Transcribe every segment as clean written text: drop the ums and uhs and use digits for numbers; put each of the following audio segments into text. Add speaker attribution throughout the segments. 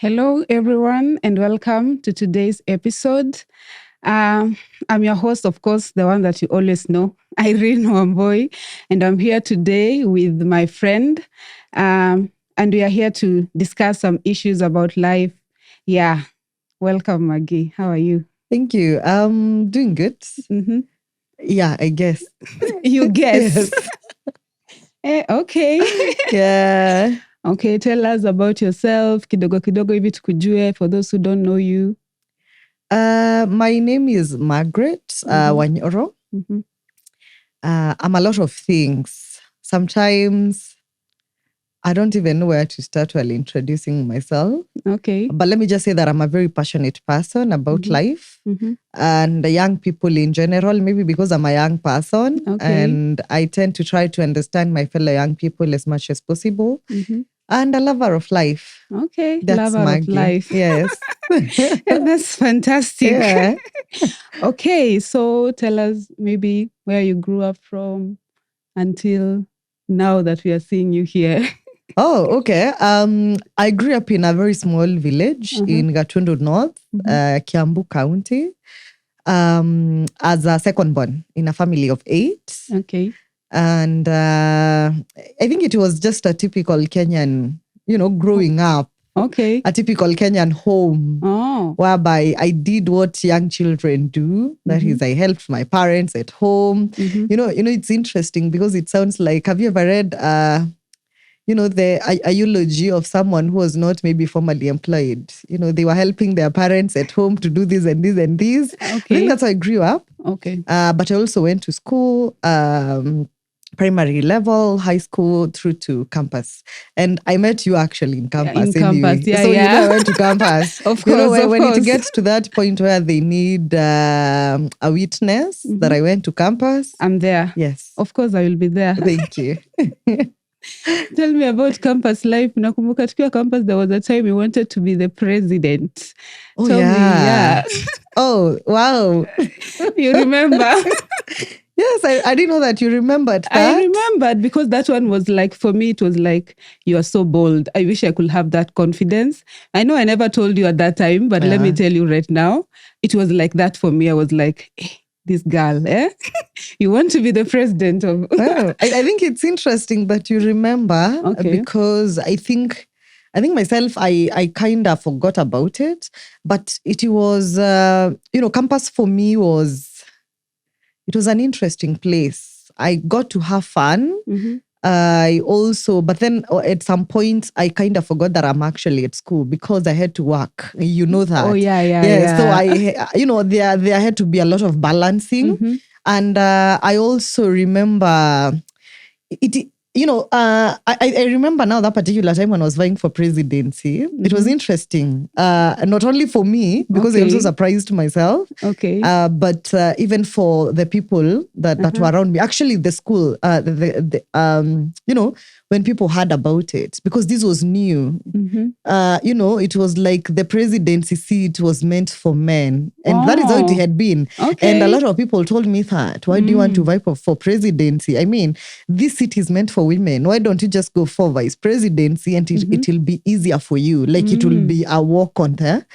Speaker 1: Hello, everyone, and welcome to today's episode. I'm your host, of course, the one that you always know, Irene Wamboy, and I'm here today with my friend, and we are here to discuss some issues about life. Yeah, welcome, Maggie. How are you?
Speaker 2: Thank you. Doing good.
Speaker 1: Mm-hmm.
Speaker 2: Yeah, I guess.
Speaker 1: You guess. Okay.
Speaker 2: Yeah.
Speaker 1: Okay, tell us about yourself, kidogo kidogo hivi tukujue, for those who don't know you.
Speaker 2: My name is Magret Wanyoro.
Speaker 1: Mm-hmm.
Speaker 2: I'm a lot of things. Sometimes I don't even know where to start while introducing myself.
Speaker 1: Okay.
Speaker 2: But let me just say that I'm a very passionate person about life and the young people in general, maybe because I'm a young person.
Speaker 1: Okay.
Speaker 2: And I tend to try to understand my fellow young people as much as possible. And a lover of life.
Speaker 1: Okay,
Speaker 2: That's
Speaker 1: lover
Speaker 2: Maggie.
Speaker 1: of life.
Speaker 2: Yes.
Speaker 1: That's fantastic.
Speaker 2: Yeah.
Speaker 1: Okay, so tell us maybe where you grew up from until now that we are seeing you here.
Speaker 2: Oh, okay. I grew up in a very small village in Gatundu North, Kiambu County, as a second born in a family of 8.
Speaker 1: Okay.
Speaker 2: And I think it was just a typical Kenyan, growing up.
Speaker 1: Okay.
Speaker 2: A typical Kenyan home. Whereby I did what young children do. That is, I helped my parents at home. It's interesting because it sounds like, have you ever read, a eulogy of someone who was not maybe formally employed? They were helping their parents at home to do this and this and this.
Speaker 1: Okay.
Speaker 2: I think that's how I grew up.
Speaker 1: Okay.
Speaker 2: But I also went to school, primary level, high school, through to campus. And I met you actually in campus.
Speaker 1: Campus, yeah,
Speaker 2: so
Speaker 1: yeah.
Speaker 2: I went to campus.
Speaker 1: Of course,
Speaker 2: when it gets to that point where they need a witness that I went to campus.
Speaker 1: I'm there.
Speaker 2: Yes.
Speaker 1: Of course, I will be there.
Speaker 2: Thank you.
Speaker 1: Tell me about campus life. Nakumbuka tukiwa campus, there was a time you wanted to be the president.
Speaker 2: Oh,
Speaker 1: Tell me, yeah.
Speaker 2: Oh, wow.
Speaker 1: You remember?
Speaker 2: Yes, I didn't know that you remembered that.
Speaker 1: I remembered because that one was like, for me, it was like, you are so bold. I wish I could have that confidence. I know I never told you at that time, but let me tell you right now, it was like that for me. I was like, this girl, you want to be the president of...
Speaker 2: I think it's interesting that you remember because I think myself, I kind of forgot about it, but it was, campus for me it was an interesting place. I got to have fun. But then at some point, I kind of forgot that I'm actually at school because I had to work. You know that.
Speaker 1: Oh, yeah.
Speaker 2: So there had to be a lot of balancing. And I also remember it. I remember now that particular time when I was vying for presidency. It was interesting. Not only for me, because I also surprised myself.
Speaker 1: Okay.
Speaker 2: But even for the people that were around me. Actually, the school, when people heard about it, because this was new. It was like the presidency seat was meant for men. And that is how it had been.
Speaker 1: Okay.
Speaker 2: And a lot of people told me that, why do you want to vie for presidency? I mean, this seat is meant for women. Why don't you just go for vice presidency and it will be easier for you? Like it will be a walk on there.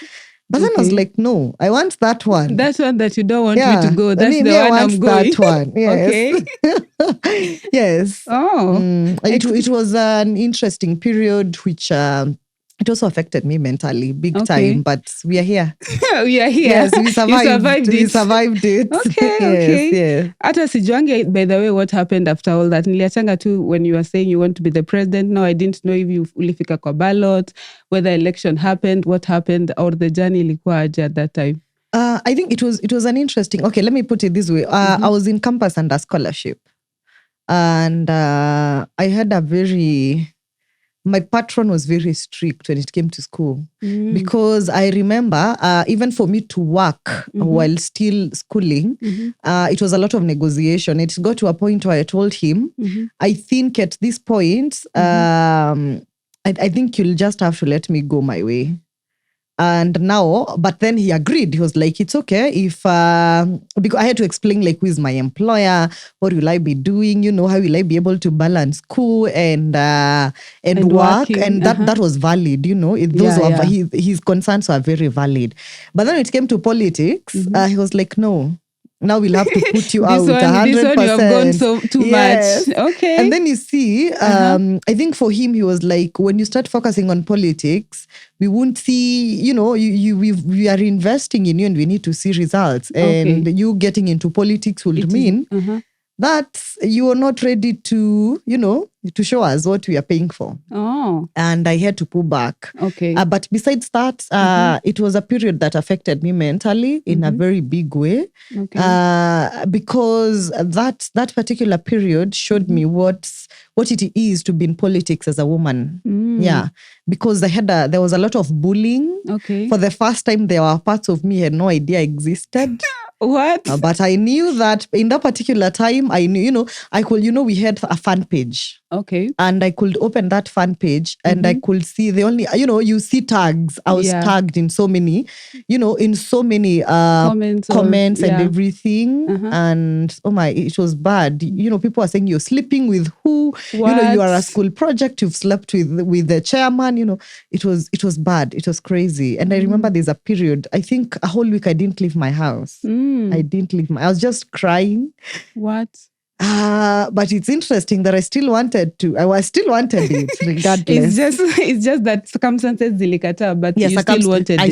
Speaker 2: But then I was like, no, I want that one.
Speaker 1: That one that you don't want me to go. That's the one I'm going.
Speaker 2: That one. Yes.
Speaker 1: Okay.
Speaker 2: Yes.
Speaker 1: Oh.
Speaker 2: It was an interesting period which it also affected me mentally, big time. But we are here.
Speaker 1: We are here.
Speaker 2: Yes, we survived. We survived it.
Speaker 1: Okay.
Speaker 2: Yes.
Speaker 1: Hata sijuange, by the way, what happened after all that. Niliachanga tu when you were saying you want to be the president. No, I didn't know if you ulifika kwa ballot, whether election happened, what happened, or the journey ilikuwa aje at that time.
Speaker 2: I think it was an interesting. Okay, let me put it this way. I was in campus under scholarship, and I had my patron was very strict when it came to school because I remember even for me to work while still schooling, it was a lot of negotiation. It got to a point where I told him, I think at this point, I think you'll just have to let me go my way. And now, but then he agreed. He was like, it's okay if, because I had to explain like, who is my employer? What will I be doing? How will I be able to balance school and work?
Speaker 1: Working.
Speaker 2: And that was valid, his concerns were very valid. But then it came to politics, he was like, no. Now we'll have to put you out 100%.
Speaker 1: This one you have gone too much. Okay.
Speaker 2: And then you see, I think for him, he was like, when you start focusing on politics, we won't see, we are investing in you and we need to see results. And you getting into politics will mean that you are not ready to, to show us what we are paying for.
Speaker 1: Oh.
Speaker 2: And I had to pull back.
Speaker 1: Okay.
Speaker 2: But besides that, it was a period that affected me mentally in a very big way.
Speaker 1: Okay.
Speaker 2: Because that particular period showed me what it is to be in politics as a woman. Yeah. Because there was a lot of bullying.
Speaker 1: Okay.
Speaker 2: For the first time, there were parts of me I had no idea existed.
Speaker 1: What?
Speaker 2: But I knew that in that particular time, I knew, I could, we had a fan page.
Speaker 1: Okay.
Speaker 2: And I could open that fan page and I could see the only, you see tags. I was tagged in so many, comments and everything. And it was bad. People are saying you're sleeping with who?
Speaker 1: What?
Speaker 2: You are a school project. You've slept with the chairman. It was bad. It was crazy. And I remember there's a period, I think a whole week I didn't leave my house. I didn't leave I was just crying.
Speaker 1: What?
Speaker 2: But it's interesting that I still wanted it regardless.
Speaker 1: It's just that circumstances zilikata, but yes, you still wanted it.
Speaker 2: I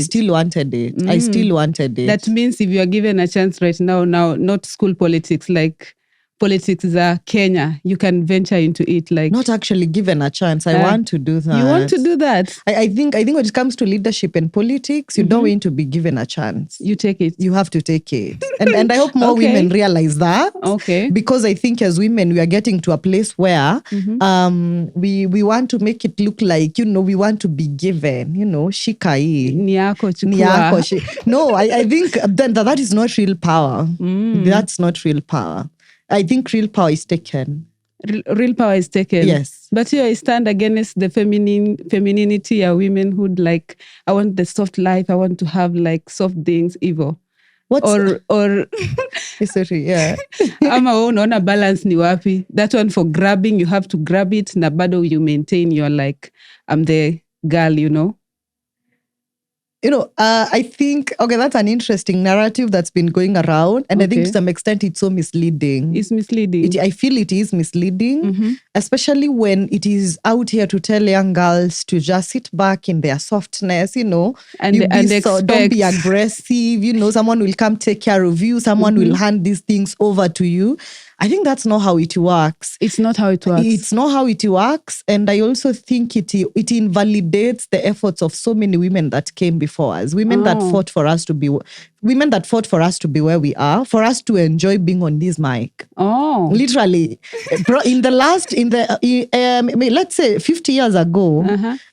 Speaker 2: still wanted it.
Speaker 1: That means if you are given a chance right now, not school politics, like politics is Kenya, you can venture into it. Like
Speaker 2: not actually given a chance. I want to do that.
Speaker 1: You want to do that?
Speaker 2: I think when it comes to leadership and politics, you don't want to be given a chance.
Speaker 1: You take it.
Speaker 2: You have to take it. And I hope more women realize that.
Speaker 1: Okay.
Speaker 2: Because I think as women, we are getting to a place where we want to make it look like, we want to be given, shikai.
Speaker 1: Niyako chukua.
Speaker 2: No, I think that is not real power. That's not real power. I think real power is taken.
Speaker 1: Real power is taken.
Speaker 2: Yes.
Speaker 1: But here I stand against the femininity of womenhood. Like, I want the soft life. I want to have like soft things, evil. Or
Speaker 2: sorry, yeah.
Speaker 1: Ama unaona balance ni wapi. That one for grabbing, you have to grab it. Na bado you maintain your like, I'm the girl,
Speaker 2: I think, that's an interesting narrative that's been going around. And I think to some extent it's so misleading.
Speaker 1: It's misleading.
Speaker 2: I feel it is misleading, especially when it is out here to tell young girls to just sit back in their softness, and don't be aggressive, someone will come take care of you, someone will hand these things over to you. I think that's not how it works.
Speaker 1: It's not how it works.
Speaker 2: It's not how it works. And I also think it invalidates the efforts of so many women that came before us. Women that fought for us to be where we are, for us to enjoy being on this mic.
Speaker 1: Oh.
Speaker 2: Literally. Let's say 50 years ago,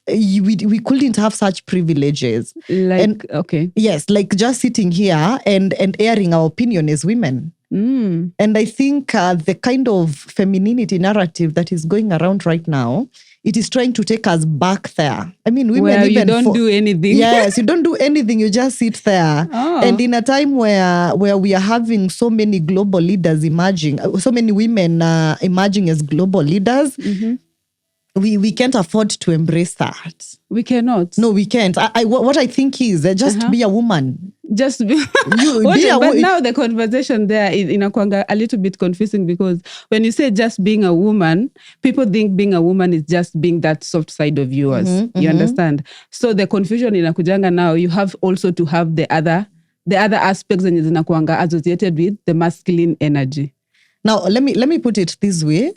Speaker 2: we couldn't have such privileges. Yes, like just sitting here and airing our opinion as women. And I think the kind of femininity narrative that is going around right now, it is trying to take us back there. I mean, women
Speaker 1: where you don't do anything.
Speaker 2: Yes, you don't do anything. You just sit there.
Speaker 1: Oh.
Speaker 2: And in a time where we are having so many global leaders emerging, so many women emerging as global leaders, we can't afford to embrace that.
Speaker 1: We cannot.
Speaker 2: No, we can't. What I think is just be a woman.
Speaker 1: Just be but now the conversation there is inakwanga a little bit confusing, because when you say just being a woman, people think being a woman is just being that soft side of yours. You understand? So the confusion inakujanga now, you have also to have the other aspects and zinakwanga associated with the masculine energy.
Speaker 2: Now let me put it this way.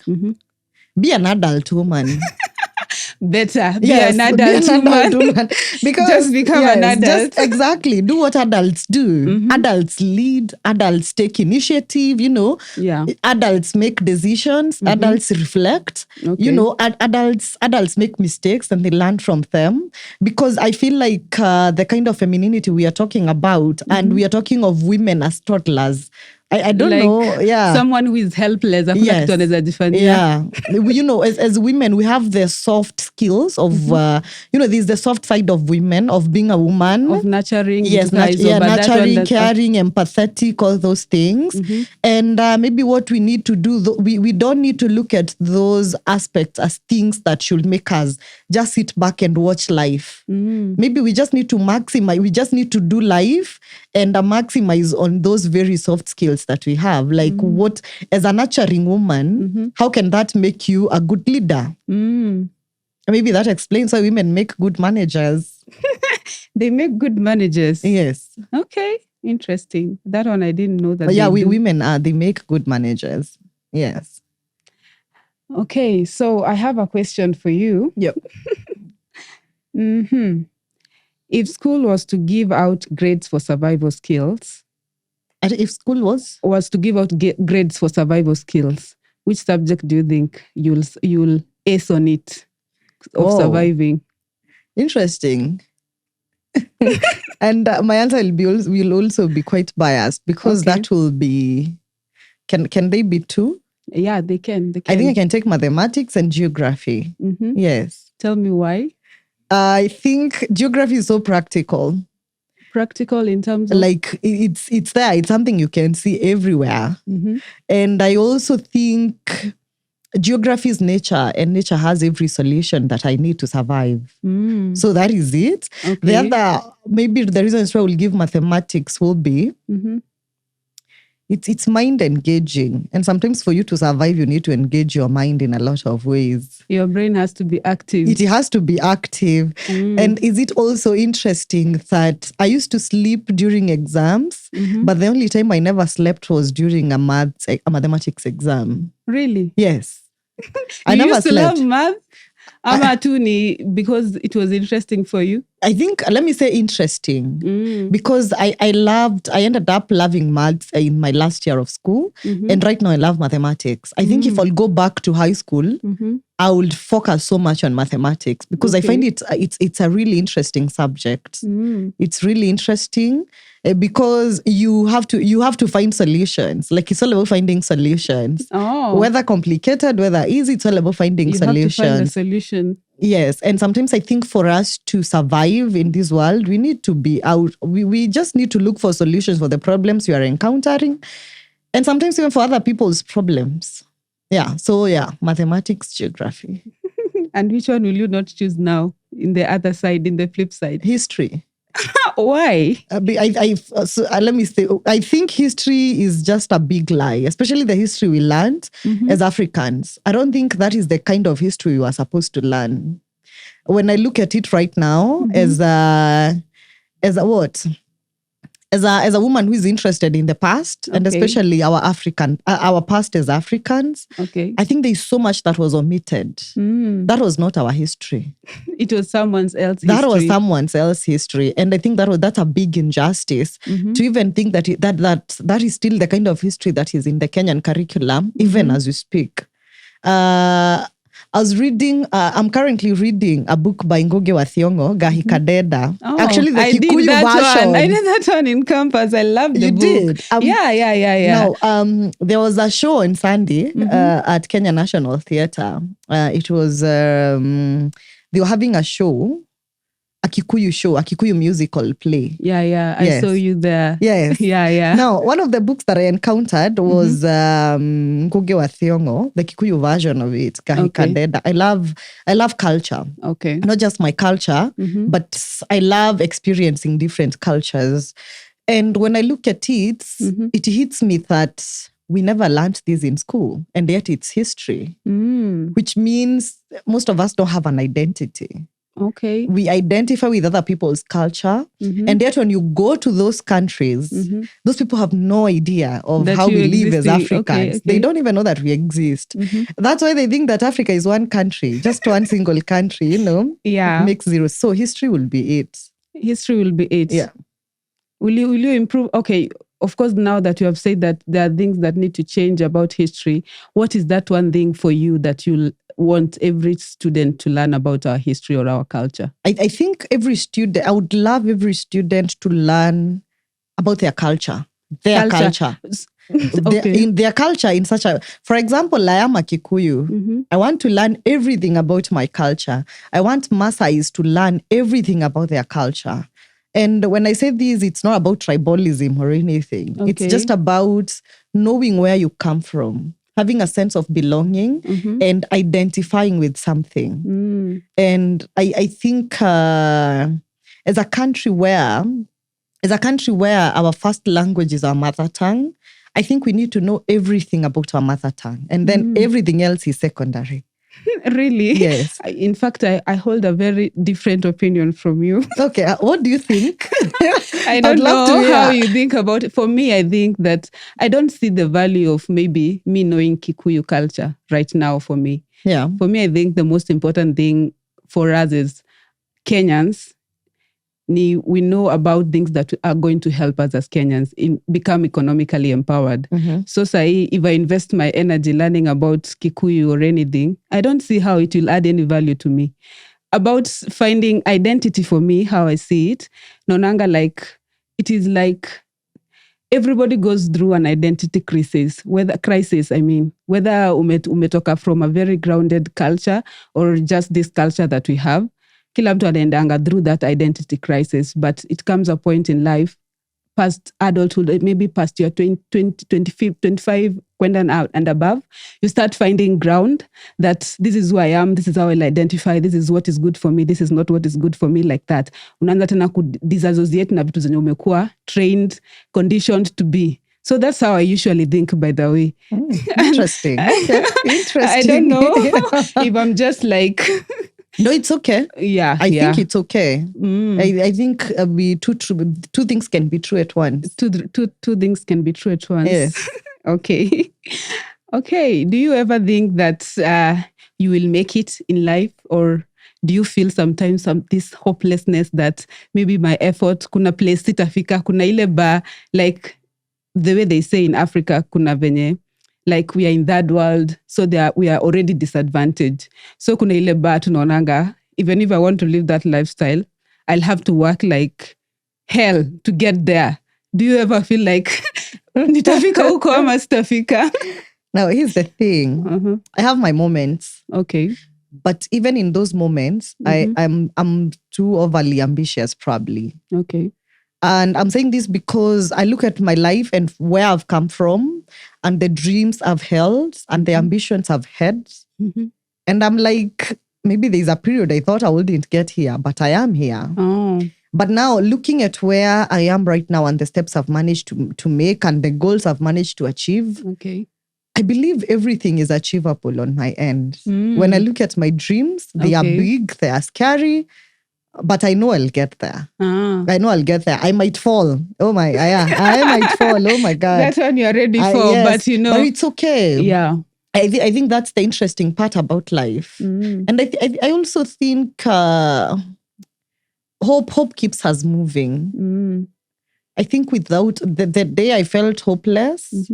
Speaker 2: Be an adult woman.
Speaker 1: Better. Be an adult woman.
Speaker 2: Because
Speaker 1: just become an adult.
Speaker 2: Exactly. Do what adults do. Adults lead. Adults take initiative,
Speaker 1: Yeah.
Speaker 2: Adults make decisions. Adults reflect. Adults make mistakes and they learn from them. Because I feel like the kind of femininity we are talking about, and we are talking of women as toddlers, I don't know. Yeah.
Speaker 1: Someone who is helpless.
Speaker 2: Yes.
Speaker 1: Yeah.
Speaker 2: As women, we have the soft skills of, there's the soft side of women, of being a woman.
Speaker 1: Of nurturing.
Speaker 2: Yes, nurturing, caring, empathetic, all those things. And maybe what we need to do, we don't need to look at those aspects as things that should make us just sit back and watch life. Maybe we just need to maximize, we just need to do life and maximize on those very soft skills that we have. Like what, as a nurturing woman, how can that make you a good leader? Maybe that explains why women make good managers.
Speaker 1: They make good managers.
Speaker 2: Yes.
Speaker 1: Okay. Interesting. That one I didn't know that.
Speaker 2: But women they make good managers. Yes.
Speaker 1: Okay. So I have a question for you.
Speaker 2: Yep.
Speaker 1: If school was to give out grades for survival skills.
Speaker 2: If school
Speaker 1: was to give out grades for survival skills, which subject do you think you'll ace on it of surviving?
Speaker 2: Interesting. And my answer will also be quite biased because that will be. Can they be two?
Speaker 1: Yeah, they can.
Speaker 2: I think I can take mathematics and geography. Yes.
Speaker 1: Tell me why.
Speaker 2: I think geography is so practical.
Speaker 1: Practical in terms of?
Speaker 2: Like it's there. It's something you can see everywhere. And I also think geography is nature, and nature has every solution that I need to survive. So that is it. Okay. The other, maybe the reasons why I will give mathematics will be it's mind engaging. And sometimes for you to survive, you need to engage your mind in a lot of ways.
Speaker 1: Your brain has to be active.
Speaker 2: It has to be active. And is it also interesting that I used to sleep during exams, but the only time I never slept was during a mathematics exam.
Speaker 1: Really?
Speaker 2: Yes.
Speaker 1: I never slept. Love math? Because it was interesting for you?
Speaker 2: I think, let me say interesting, because I ended up loving maths in my last year of school. And right now I love mathematics. I think if I'll go back to high school, I would focus so much on mathematics because I find it's a really interesting subject. It's really interesting because you have to find solutions. Like it's all about finding solutions. Whether complicated, whether easy, it's all about finding solutions.
Speaker 1: You have to find a solution.
Speaker 2: Yes. And sometimes I think for us to survive in this world, we need to be out. We just need to look for solutions for the problems we are encountering. And sometimes even for other people's problems. Yeah. So yeah, mathematics, geography.
Speaker 1: And which one will you not choose now in the other side, in the flip side?
Speaker 2: History.
Speaker 1: Why?
Speaker 2: Let me say, I think history is just a big lie, especially the history we learned as Africans. I don't think that is the kind of history we are supposed to learn. When I look at it right now as a woman who is interested in the past, and especially our past as Africans, I think there is so much that was omitted. That was not our history.
Speaker 1: It was someone else's history.
Speaker 2: That was someone else's history. And I think that's a big injustice to even think that is still the kind of history that is in the Kenyan curriculum, even as we speak. I'm currently reading a book by Magret Wanyoro, Gahi Kadeda. Actually, the Kikuyu version.
Speaker 1: I did that one in campus. I loved the book.
Speaker 2: You did?
Speaker 1: Yeah.
Speaker 2: Now, there was a show on Sunday at Kenya National Theatre. It was, they were having a show, a Kikuyu musical play.
Speaker 1: Yeah. Yes. I saw you there.
Speaker 2: Yes.
Speaker 1: Yeah.
Speaker 2: Now, one of the books that I encountered was Magret Wanyoro, the Kikuyu version of it, Gahi Kadeda. I love culture.
Speaker 1: Okay.
Speaker 2: Not just my culture, but I love experiencing different cultures. And when I look at it, it hits me that we never learned this in school, and yet it's history, which means most of us don't have an identity.
Speaker 1: Okay.
Speaker 2: We identify with other people's culture. And yet when you go to those countries, those people have no idea of that how we live as Africans. Okay. They don't even know that we exist. That's why they think that Africa is one country, just one single country,
Speaker 1: Yeah.
Speaker 2: It makes zero. So history will be it.
Speaker 1: History will be it.
Speaker 2: Yeah.
Speaker 1: Will you improve? Okay. Of course, now that you have said that there are things that need to change about history, what is that one thing for you that you want every student to learn about our history or our culture?
Speaker 2: I think I would love every student to learn about their culture. Their culture.
Speaker 1: Okay.
Speaker 2: in their culture in such a, for example, I am a Kikuyu. I want to learn everything about my culture. I want Maasais to learn everything about their culture. And when I say this, it's not about tribalism or anything.
Speaker 1: Okay.
Speaker 2: It's just about knowing where you come from, having a sense of belonging and identifying with something. And I think as a country where our first language is our mother tongue, I think we need to know everything about our mother tongue. And then everything else is secondary.
Speaker 1: Really?
Speaker 2: Yes.
Speaker 1: In fact, I hold a very different opinion from you.
Speaker 2: Okay. What do you think?
Speaker 1: I don't know how you think about it. For me, I think that I don't see the value of maybe me knowing Kikuyu culture right now for me.
Speaker 2: Yeah.
Speaker 1: For me, I think the most important thing for us is Kenyans, we know about things that are going to help us as Kenyans become economically empowered. So say, if I invest my energy learning about Kikuyu or anything, I don't see how it will add any value to me. About finding identity for me, how I see it, nonanga it is like everybody goes through an identity crisis, whether umetoka from a very grounded culture or just this culture that we have. Kila mtu anaendanga through that identity crisis, but it comes a point in life, past adulthood, maybe past your 25 kwenda and above, you start finding ground that this is who I am, this is how I'll identify, this is what is good for me, this is not what is good for me, like that. Unaanza tena kudisassociate na vitu zenye umekuwa trained, conditioned to be. So that's how I usually think, by the way.
Speaker 2: Interesting. Okay. Interesting.
Speaker 1: I don't know if I'm just like...
Speaker 2: No, it's okay.
Speaker 1: Yeah,
Speaker 2: I think it's okay. I think two things can be true at once.
Speaker 1: Two things can be true at once.
Speaker 2: Yes.
Speaker 1: Okay. Okay. Do you ever think that you will make it in life, or do you feel sometimes this hopelessness that maybe my effort, kuna place sitafika, kuna ile ba, like the way they say in Africa, kuna venye, like we are in that world, so we are already disadvantaged. So kuna ile ba tunaonanga, even if I want to live that lifestyle, I'll have to work like hell to get there. Do you ever feel like nitafika huko ama sitafika?
Speaker 2: Now, here's the thing. I have my moments.
Speaker 1: Okay.
Speaker 2: But even in those moments, I'm too overly ambitious, probably.
Speaker 1: Okay.
Speaker 2: And I'm saying this because I look at my life and where I've come from and the dreams I've held and the ambitions I've had. And I'm like, maybe there's a period I thought I wouldn't get here, but I am here.
Speaker 1: Oh.
Speaker 2: But now looking at where I am right now and the steps I've managed to make and the goals I've managed to achieve,
Speaker 1: okay,
Speaker 2: I believe everything is achievable on my end. When I look at my dreams, they are big, they are scary, but I know I'll get there. I know I'll get there. I might fall. Oh my, yeah, I might fall. Oh my God.
Speaker 1: That's when you're ready for,
Speaker 2: yes,
Speaker 1: but
Speaker 2: But it's okay.
Speaker 1: Yeah.
Speaker 2: I think that's the interesting part about life. And I also think hope keeps us moving. I think without the day I felt hopeless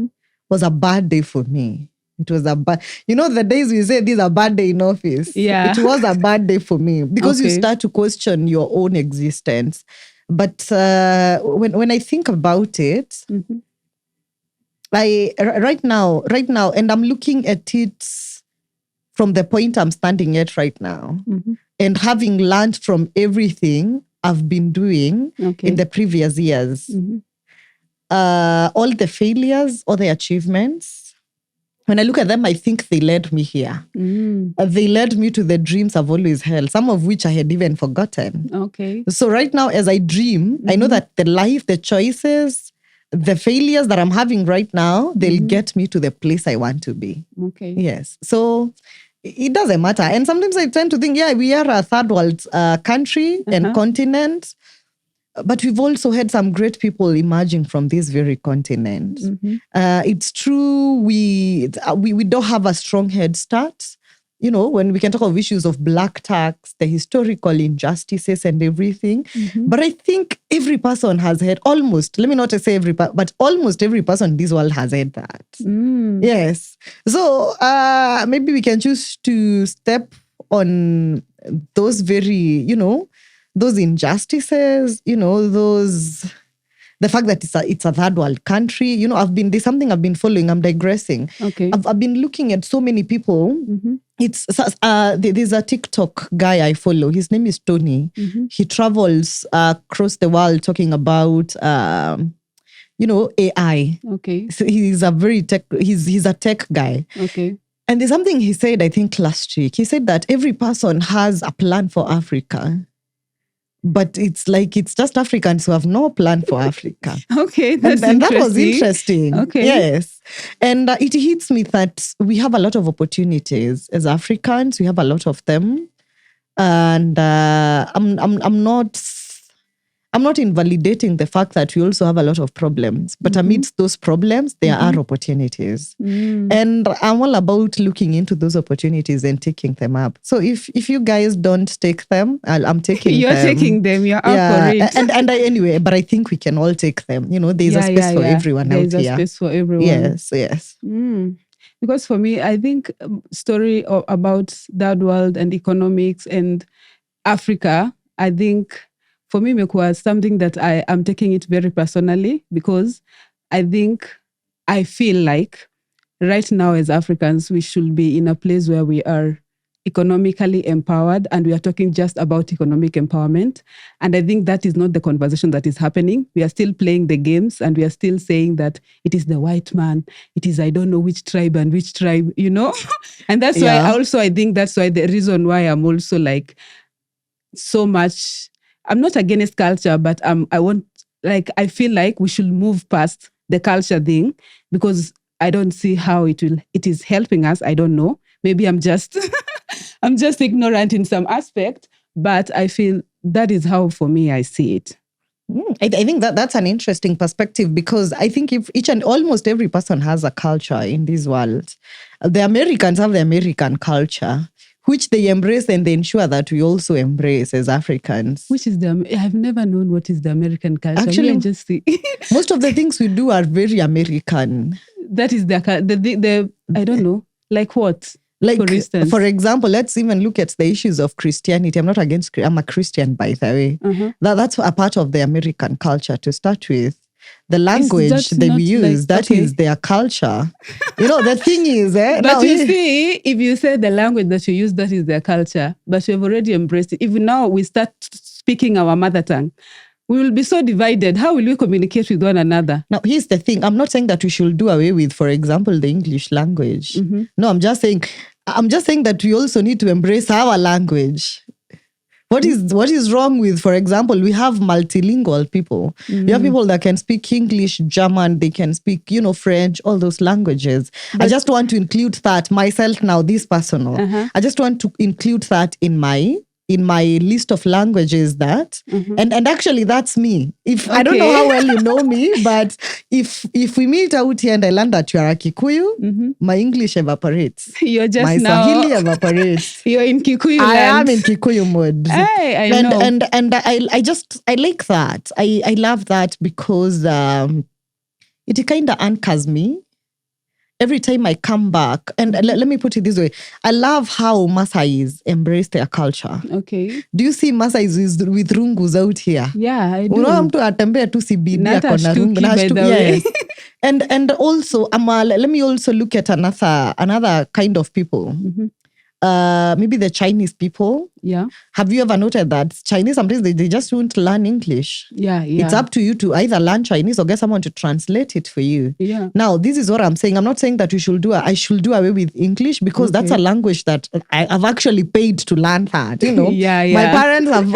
Speaker 2: was a bad day for me. It was a bad, the days we say this is a bad day in office.
Speaker 1: Yeah.
Speaker 2: It was a bad day for me because you start to question your own existence. But when I think about it, right now, and I'm looking at it from the point I'm standing at right now, and having learned from everything I've been doing in the previous years, all the failures, all the achievements, when I look at them, I think they led me here. They led me to the dreams I've always held, some of which I had even forgotten.
Speaker 1: Okay.
Speaker 2: So right now, as I dream, I know that the life, the choices, the failures that I'm having right now, they'll get me to the place I want to be.
Speaker 1: Okay.
Speaker 2: Yes. So it doesn't matter. And sometimes I tend to think, we are a third world country and continent, but we've also had some great people emerging from this very continent. It's true, we don't have a strong head start. When we can talk of issues of black tax, the historical injustices and everything. But I think every person has had almost, let me not say every, but almost every person in this world has had that. Yes. So maybe we can choose to step on those very, those injustices, those the fact that it's a third world country. You know, there's something I've been following. I'm digressing.
Speaker 1: Okay.
Speaker 2: I've been looking at so many people.
Speaker 1: Mm-hmm.
Speaker 2: There's a TikTok guy I follow. His name is Tony.
Speaker 1: Mm-hmm.
Speaker 2: He travels across the world talking about AI.
Speaker 1: Okay.
Speaker 2: So he's a tech guy.
Speaker 1: Okay.
Speaker 2: And there's something he said, I think last week. He said that every person has a plan for Africa. But it's just Africans who have no plan for Africa.
Speaker 1: Okay, that's
Speaker 2: and that was interesting.
Speaker 1: Okay.
Speaker 2: Yes. And it hits me that we have a lot of opportunities as Africans. We have a lot of them. And I'm not invalidating the fact that we also have a lot of problems, but amidst those problems, there are opportunities. And I'm all about looking into those opportunities and taking them up. So if you guys don't take them, I'm taking
Speaker 1: You're
Speaker 2: them.
Speaker 1: You're taking them. You're up for it.
Speaker 2: Anyway, but I think we can all take them. You know, there's a space for everyone out here.
Speaker 1: There's a space for everyone.
Speaker 2: Yes.
Speaker 1: Because for me, I think story about third world and economics and Africa, I think for me, was something that I am taking it very personally, because I feel like right now as Africans, we should be in a place where we are economically empowered, and we are talking just about economic empowerment. And I think that is not the conversation that is happening. We are still playing the games, and we are still saying that it is the white man, it is I don't know which tribe and which tribe, you know? And that's why I think that's why the reason why I'm also like so much, I'm not against culture, but I feel like we should move past the culture thing, because I don't see how it is helping us. I don't know. Maybe I'm just I'm just ignorant in some aspect, but I feel that is how for me I see it.
Speaker 2: I think that's an interesting perspective, because I think if each and almost every person has a culture in this world, the Americans have the American culture, which they embrace and they ensure that we also embrace as Africans.
Speaker 1: I've never known what is the American culture.
Speaker 2: Actually,
Speaker 1: just see.
Speaker 2: Most of the things we do are very American.
Speaker 1: That is the I don't know, like what?
Speaker 2: Like,
Speaker 1: for instance,
Speaker 2: for example, let's even look at the issues of Christianity. I'm a Christian, by the way. That's a part of the American culture to start with. The language they use, is their culture. You know, the thing is...
Speaker 1: but you see, if you say the language that you use, that is their culture, but you've already embraced it. If now we start speaking our mother tongue, we will be so divided. How will we communicate with one another?
Speaker 2: Now, here's the thing. I'm not saying that we should do away with, for example, the English language. No, I'm just saying that we also need to embrace our language. What is wrong with, for example, we have multilingual people. We have people that can speak English, German, they can speak, French, all those languages. I just want to include that myself now, this personal. I just want to include that in my list of languages that, and actually that's me. I don't know how well you know me, but if we meet out here and I learn that you are a Kikuyu, my English evaporates.
Speaker 1: You're just
Speaker 2: my Swahili evaporates.
Speaker 1: You're in Kikuyu
Speaker 2: I
Speaker 1: land.
Speaker 2: am in Kikuyu mode.
Speaker 1: Hey, I know.
Speaker 2: And I like that. I love that because it kind of anchors me. Every time I come back, and let me put it this way, I love how Maasais embrace their culture.
Speaker 1: Okay.
Speaker 2: Do you see Maasais with rungus out here?
Speaker 1: Yeah, I do.
Speaker 2: Mtu atembea tu CBD akona rungu.
Speaker 1: Yes.
Speaker 2: And also, let me also look at another kind of people. Maybe the Chinese people.
Speaker 1: Yeah.
Speaker 2: Have you ever noted that Chinese, sometimes they just won't learn English?
Speaker 1: Yeah.
Speaker 2: It's up to you to either learn Chinese or get someone to translate it for you.
Speaker 1: Yeah.
Speaker 2: Now, this is what I'm saying. I'm not saying that I should do away with English, because that's a language that I've actually paid to learn that,
Speaker 1: Yeah.
Speaker 2: My parents have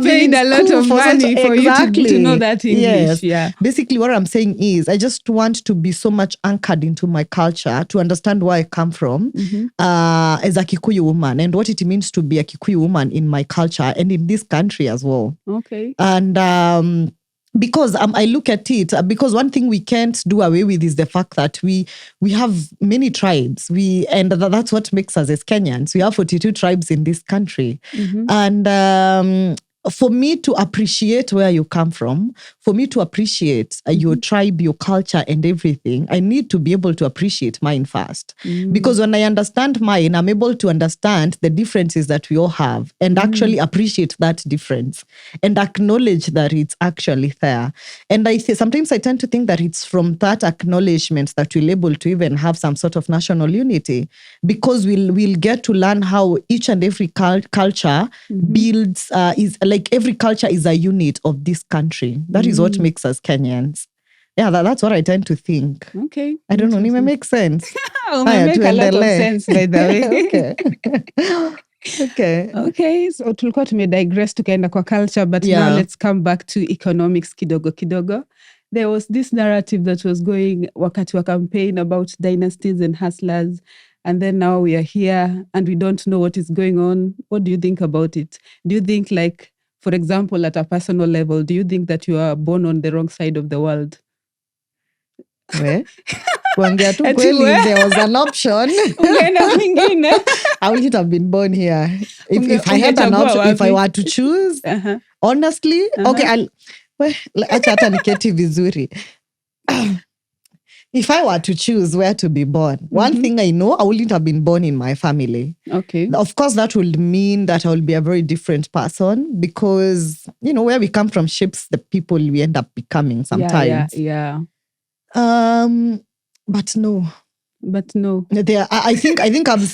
Speaker 1: paid a lot of money for you to know that English.
Speaker 2: Yes.
Speaker 1: Yeah.
Speaker 2: Basically, what I'm saying is I just want to be so much anchored into my culture to understand where I come from as a Kikuyu woman, and what it means to be a Kikuyu woman in my culture and in this country as well.
Speaker 1: Okay.
Speaker 2: And because I look at it, because one thing we can't do away with is the fact that we have many tribes. And that's what makes us as Kenyans. We have 42 tribes in this country. And for me to appreciate where you come from, for me to appreciate your tribe, your culture, and everything, I need to be able to appreciate mine first. Because when I understand mine, I'm able to understand the differences that we all have and actually appreciate that difference and acknowledge that it's actually there. And sometimes I tend to think that it's from that acknowledgement that we're able to even have some sort of national unity, because we'll get to learn how each and every culture builds, is like every culture is a unit of this country. That is what makes us Kenyans. Yeah, that's what I tend to think.
Speaker 1: Okay.
Speaker 2: I don't know, it may make sense.
Speaker 1: It make a lot of sense, by the way.
Speaker 2: Okay.
Speaker 1: Okay, so tulikuwa tumedigress tukaenda kwa culture, but now let's come back to economics kidogo. There was this narrative that was going wakati wa campaign about dynasties and hustlers, and then now we are here and we don't know what is going on. What do you think about it? Do you think, like, for example, at a personal level, do you think that you are born on the wrong side of the world?
Speaker 2: Where? Kuongea tu kweli, if there was an option, I wouldn't have been born here. If I had an option, if I were to choose, honestly, okay, acha hata niketi vizuri. If I were to choose where to be born, one thing I know, I wouldn't have been born in my family.
Speaker 1: Okay.
Speaker 2: Of course, that would mean that I will be a very different person, because, where we come from shapes the people we end up becoming sometimes.
Speaker 1: Yeah.
Speaker 2: But no.
Speaker 1: I
Speaker 2: think I've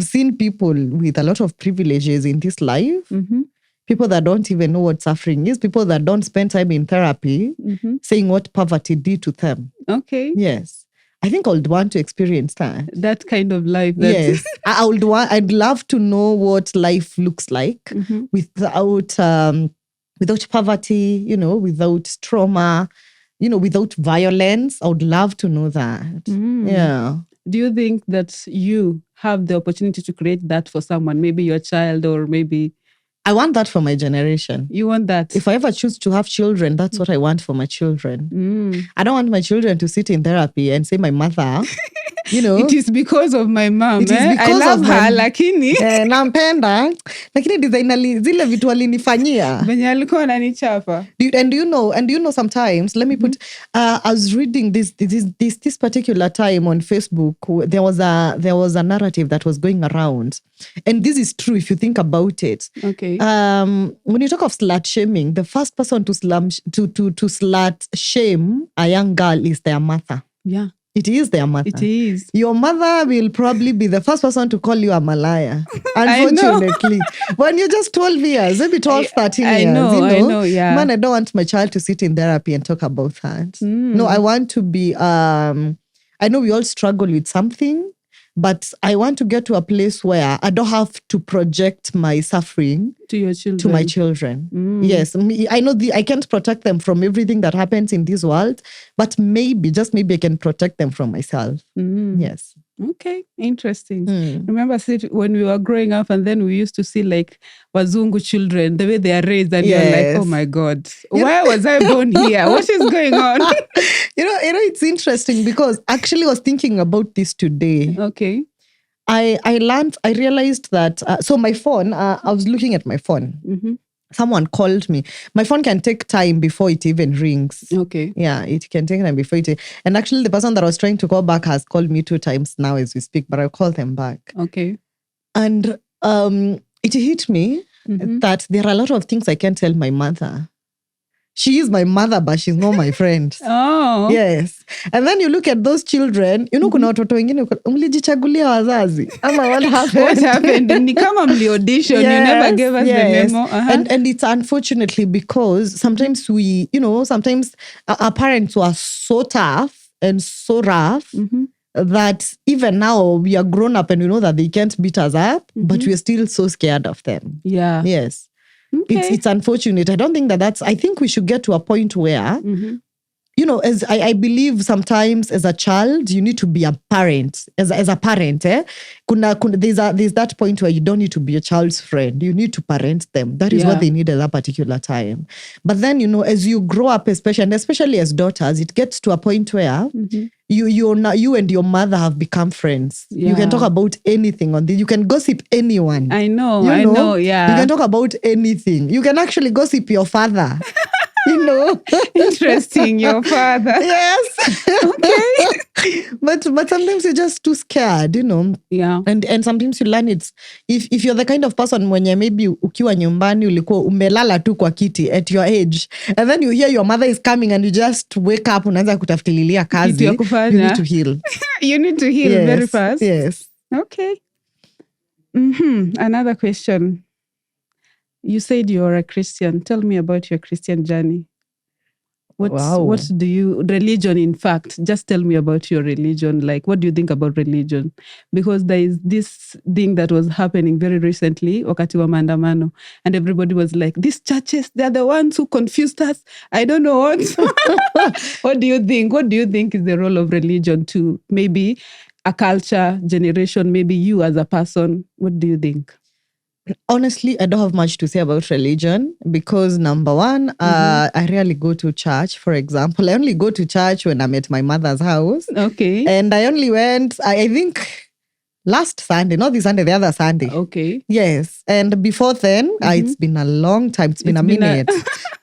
Speaker 2: seen people with a lot of privileges in this life. People that don't even know what suffering is, people that don't spend time in therapy, saying what poverty did to them.
Speaker 1: Okay.
Speaker 2: Yes. I think I would want to experience that.
Speaker 1: That kind of life.
Speaker 2: Yes. I'd love to know what life looks like without poverty, without trauma, without violence. I would love to know that. Yeah.
Speaker 1: Do you think that you have the opportunity to create that for someone, maybe your child, or maybe...
Speaker 2: I want that for my generation.
Speaker 1: You want that?
Speaker 2: If I ever choose to have children, that's what I want for my children. I don't want my children to sit in therapy and say my mother,
Speaker 1: It is because of my mom.
Speaker 2: It is because
Speaker 1: I love
Speaker 2: of
Speaker 1: her, lakini.
Speaker 2: Nampenda. Lakini design zile vitu alinifanyia.
Speaker 1: Venye alikuwa ananichapa.
Speaker 2: And do you know sometimes, let me put, I was reading this particular time on Facebook, there was a narrative that was going around. And this is true if you think about it.
Speaker 1: Okay.
Speaker 2: When you talk of slut shaming, the first person to slut shame a young girl is their mother.
Speaker 1: Yeah.
Speaker 2: It is their mother.
Speaker 1: It is.
Speaker 2: Your mother will probably be the first person to call you a malaya. Unfortunately. When you're just 12 years, maybe 12, 13 years.
Speaker 1: I know, yeah.
Speaker 2: Man, I don't want my child to sit in therapy and talk about that. No, I want to be, I know we all struggle with something, but I want to get to a place where I don't have to project my suffering
Speaker 1: to your children.
Speaker 2: To my children. Yes. I know I can't protect them from everything that happens in this world, but maybe, just maybe I can protect them from myself. Yes.
Speaker 1: Okay, interesting. Remember when we were growing up, and then we used to see like Wazungu children, the way they are raised, and you're like, oh my God, why was I born here? What is going on?
Speaker 2: It's interesting because actually I was thinking about this today.
Speaker 1: Okay.
Speaker 2: I realized that, so my phone, I was looking at my phone. Someone called me. My phone can take time before it even rings.
Speaker 1: Okay.
Speaker 2: Yeah, it can take time before it. And actually the person that I was trying to call back has called me 2 times now as we speak, but I'll call them back.
Speaker 1: Okay.
Speaker 2: And it hit me that there are a lot of things I can't tell my mother. She is my mother, but she's not my friend.
Speaker 1: Oh.
Speaker 2: Yes. And then you look at those children, kuna watoto wengine, mlijichagulia wazazi. Ama what happened?
Speaker 1: What happened? Ni kama audition, you never gave us the memo.
Speaker 2: And it's unfortunately because sometimes sometimes our parents were so tough and so rough that even now we are grown up and we know that they can't beat us up, but we're still so scared of them.
Speaker 1: Yeah.
Speaker 2: Yes.
Speaker 1: Okay.
Speaker 2: It's unfortunate. I don't think I think we should get to a point where as I believe sometimes as a child, you need to be a parent. As a parent, there's that point where you don't need to be a child's friend. You need to parent them. That is what they need at that particular time. But then, as you grow up, especially as daughters, it gets to a point where you and your mother have become friends. You can talk about anything on this. You can gossip anyone.
Speaker 1: I know, yeah.
Speaker 2: You can talk about anything. You can actually gossip your father.
Speaker 1: Interesting, your father.
Speaker 2: Yes.
Speaker 1: Okay.
Speaker 2: But sometimes you're just too scared,
Speaker 1: Yeah.
Speaker 2: And sometimes you learn it. If you're the kind of person mwenye maybe ukiwa nyumbani ulikuwa umelala tu kwa kiti at your age, and then you hear your mother is coming and you just wake up unaanza kutafutililia kazi, you need to heal.
Speaker 1: You need to heal very fast.
Speaker 2: Yes.
Speaker 1: Okay. Another question. You said you're a Christian. Tell me about your Christian journey. What do you, religion in fact, just tell me about your religion. Like, what do you think about religion? Because there is this thing that was happening very recently, wakati wa maandamano, and everybody was like, these churches, they're the ones who confused us. I don't know what. What do you think? What do you think is the role of religion to maybe a culture, generation, maybe you as a person? What do you think?
Speaker 2: Honestly, I don't have much to say about religion because number one, I rarely go to church. For example, I only go to church when I'm at my mother's house.
Speaker 1: Okay.
Speaker 2: And I only went, I think last Sunday, not this Sunday, the other Sunday.
Speaker 1: Okay.
Speaker 2: Yes. And before then, it's been a long time. It's been a minute.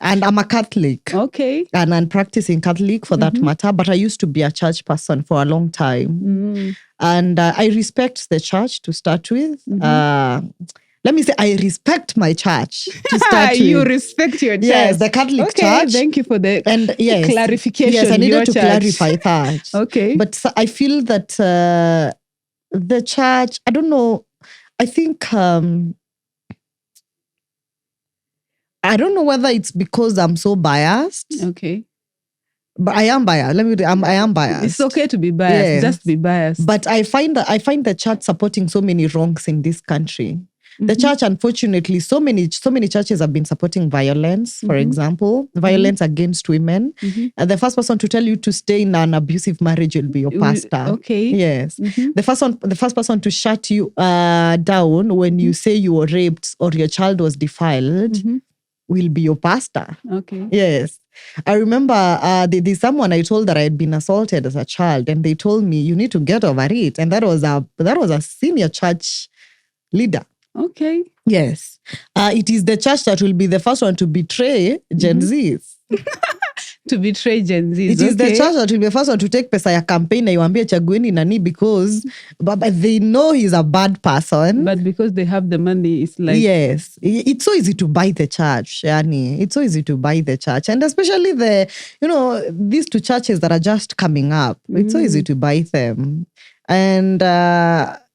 Speaker 2: And I'm a Catholic.
Speaker 1: Okay.
Speaker 2: And I'm practicing Catholic for that matter. But I used to be a church person for a long time. And I respect the church to start with. Let me say, I respect my church to start with.
Speaker 1: You respect your church.
Speaker 2: Yes, the Catholic church.
Speaker 1: Thank you for the clarification.
Speaker 2: Yes, I needed to clarify that.
Speaker 1: Okay.
Speaker 2: But I feel that the church, I don't know, I think, I don't know whether it's because I'm so biased.
Speaker 1: Okay.
Speaker 2: But I am biased. I am biased.
Speaker 1: It's okay to be biased.
Speaker 2: Yes.
Speaker 1: Just be biased.
Speaker 2: But I find the church supporting so many wrongs in this country. The church, unfortunately, so many churches have been supporting violence, for example, violence against women. And the first person to tell you to stay in an abusive marriage will be your pastor.
Speaker 1: Okay.
Speaker 2: Yes. The first person to shut you down when you say you were raped or your child was defiled will be your pastor.
Speaker 1: Okay.
Speaker 2: Yes. I remember there's someone I told that I had been assaulted as a child, and they told me, you need to get over it. And that was a senior church leader.
Speaker 1: Okay.
Speaker 2: Yes. It is the church that will be the first one to betray Gen Zs.
Speaker 1: To betray Gen Zs.
Speaker 2: It is the church that will be the first one to take pesa ya campaign na iwambie chagueni nani because but they know he's a bad person.
Speaker 1: But because they have the money, it's like...
Speaker 2: Yes. It's so easy to buy the church, Yani. It's so easy to buy the church. And especially these two churches that are just coming up. It's so easy to buy them.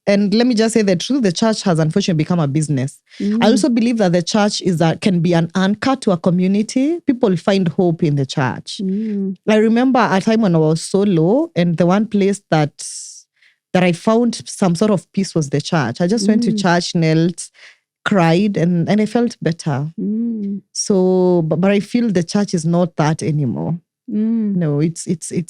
Speaker 2: And let me just say the truth, the church has unfortunately become a business. I also believe that the church can be an anchor to a community. People find hope in the church. I remember a time when I was so low, and the one place that I found some sort of peace was the church. I just went to church, knelt, cried, and I felt better. So, but I feel the church is not that anymore. No, it's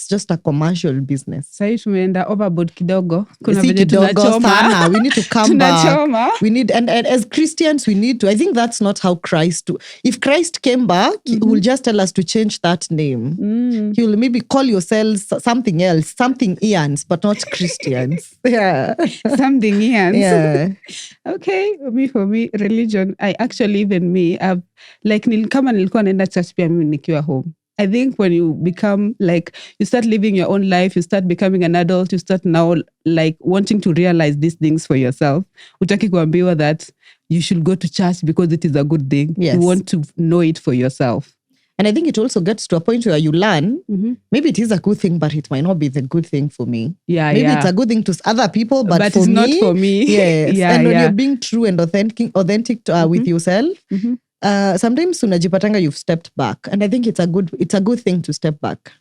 Speaker 2: just a commercial business.
Speaker 1: Sahi tumeenda overboard kidogo.
Speaker 2: Kuna venye tunachoma. We need to come back. We need, and as Christians, we need to. I think that's not how Christ. If Christ came back, he will just tell us to change that name. He will maybe call yourselves something else, something Ians, but not Christians. Yeah,
Speaker 1: something Ians.
Speaker 2: Yeah.
Speaker 1: Okay, for me, religion. I've like kama nilikuwa naenda church pia mimi nikiwa home. I think when you become like, you start living your own life, you start becoming an adult, you start now like wanting to realize these things for yourself. Utaki kuambiwa that you should go to church because it is a good thing.
Speaker 2: Yes.
Speaker 1: You want to know it for yourself.
Speaker 2: And I think it also gets to a point where you learn, maybe it is a good thing, but it might not be the good thing for me.
Speaker 1: Yeah,
Speaker 2: maybe it's a good thing to other people, but for
Speaker 1: it's
Speaker 2: me,
Speaker 1: not for me.
Speaker 2: Yes. And when you're being true and authentic with yourself, sometimes unajipatanga you've stepped back, and I think it's a good thing to step back.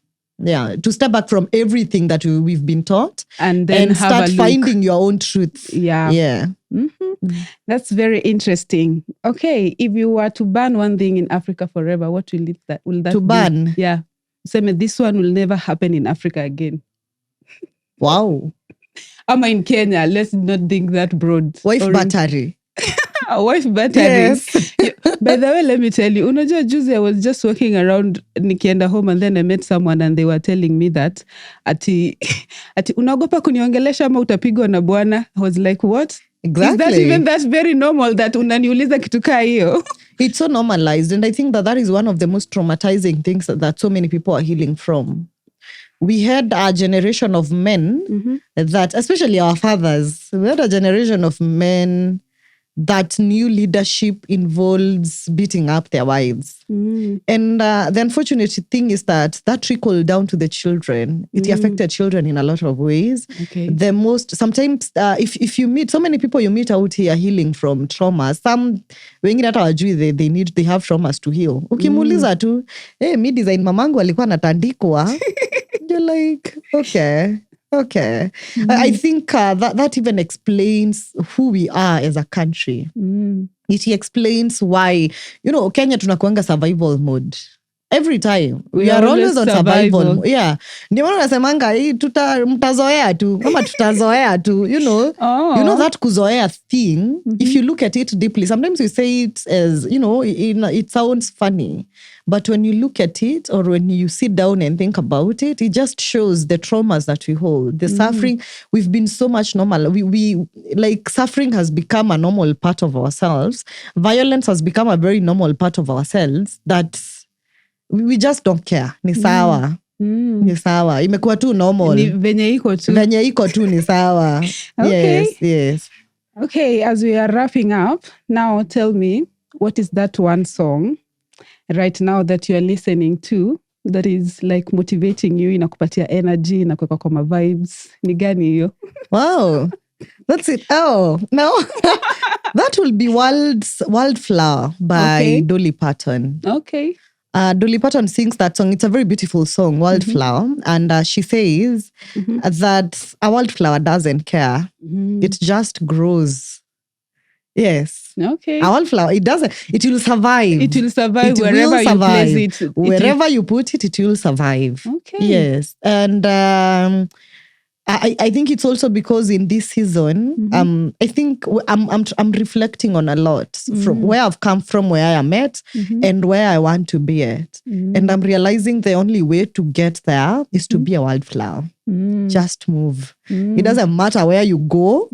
Speaker 2: Yeah, to step back from everything that we've been taught,
Speaker 1: and then
Speaker 2: start finding your own truth.
Speaker 1: Yeah. That's very interesting. Okay, if you were to ban one thing in Africa forever, what will that be?
Speaker 2: Ban?
Speaker 1: Yeah. Useme, this one will never happen in Africa again.
Speaker 2: Wow.
Speaker 1: Ama in Kenya, let's not think that broad.
Speaker 2: Wife battery.
Speaker 1: Wife battery.
Speaker 2: Yes.
Speaker 1: By the way, let me tell you, unajua juzi I was just walking around nikienda home and then I met someone and they were telling me that ati unaogopa kuniongelesha ama utapigwa na bwana. I was like, what?
Speaker 2: Exactly.
Speaker 1: Is that very normal that unaniuliza kitu kaa hiyo?
Speaker 2: It's so normalized, and I think that is one of the most traumatizing things that so many people are healing from. We had a generation of men that, especially our fathers, we had a generation of men that new leadership involves beating up their wives. And the unfortunate thing is that trickled down to the children. It affected children in a lot of ways.
Speaker 1: Okay.
Speaker 2: Sometimes if you meet, so many people you meet out here healing from trauma, some wengine hata wajui they have traumas to heal. Ukimuuliza tu, mi design mamangu alikuwa natandikwa. You're like, okay. I think that even explains who we are as a country. It explains why, Kenya tunakuanga survival mode. Every time. We are always on survival mode. Yeah. Ndio maana nasemanga mtazoea tu. Ama tutazoea tu. You know that kuzoea thing, if you look at it deeply, sometimes we say it as, it sounds funny. But when you look at it or when you sit down and think about it, it just shows the traumas that we hold, the suffering. We've been so much normal. We like suffering has become a normal part of ourselves. Violence has become a very normal part of ourselves that we just don't care. Ni sawa. Ni sawa. Imekuwa tu normal.
Speaker 1: Venye iko tu.
Speaker 2: Venye iko tu ni sawa.
Speaker 1: Okay.
Speaker 2: Yes.
Speaker 1: Okay, as we are wrapping up, now tell me, what is that one song right now that you are listening to that is like motivating you, inakupatia energy, inakuweka kwa vibes? Ni gani hiyo?
Speaker 2: Wow. That's it. Oh, no. That will be Wildflower by Dolly Parton.
Speaker 1: Okay.
Speaker 2: Dolly Parton sings that song. It's a very beautiful song, Wildflower. And she says that a wildflower doesn't care. It just grows. Yes.
Speaker 1: Okay.
Speaker 2: A wildflower, it will survive.
Speaker 1: It will survive wherever you place it.
Speaker 2: Wherever you put it, it will survive.
Speaker 1: Okay.
Speaker 2: Yes. And I think it's also because in this season, I think I'm reflecting on a lot from where I've come from, where I am at, and where I want to be at. And I'm realizing the only way to get there is to be a wildflower. Just move. It doesn't matter where you go.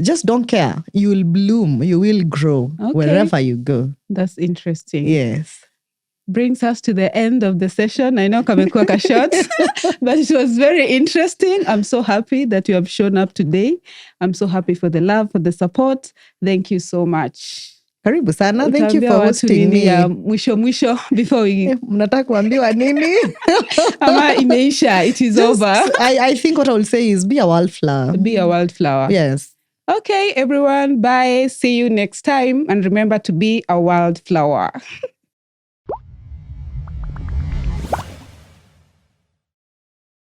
Speaker 2: Just don't care. You will bloom. You will grow wherever you go.
Speaker 1: That's interesting.
Speaker 2: Yes.
Speaker 1: Brings us to the end of the session. I know kamekuwa ka short, but it was very interesting. I'm so happy that you have shown up today. I'm so happy for the love, for the support. Thank you so much.
Speaker 2: Karibu sana. Thank you for hosting me.
Speaker 1: Mwisho before we...
Speaker 2: Mnataka kuambiwa nini?
Speaker 1: Ama imeisha. It is over.
Speaker 2: I think what I will say is be a wildflower.
Speaker 1: Be a wildflower.
Speaker 2: Yes.
Speaker 1: Okay, everyone. Bye. See you next time. And remember to be a wildflower.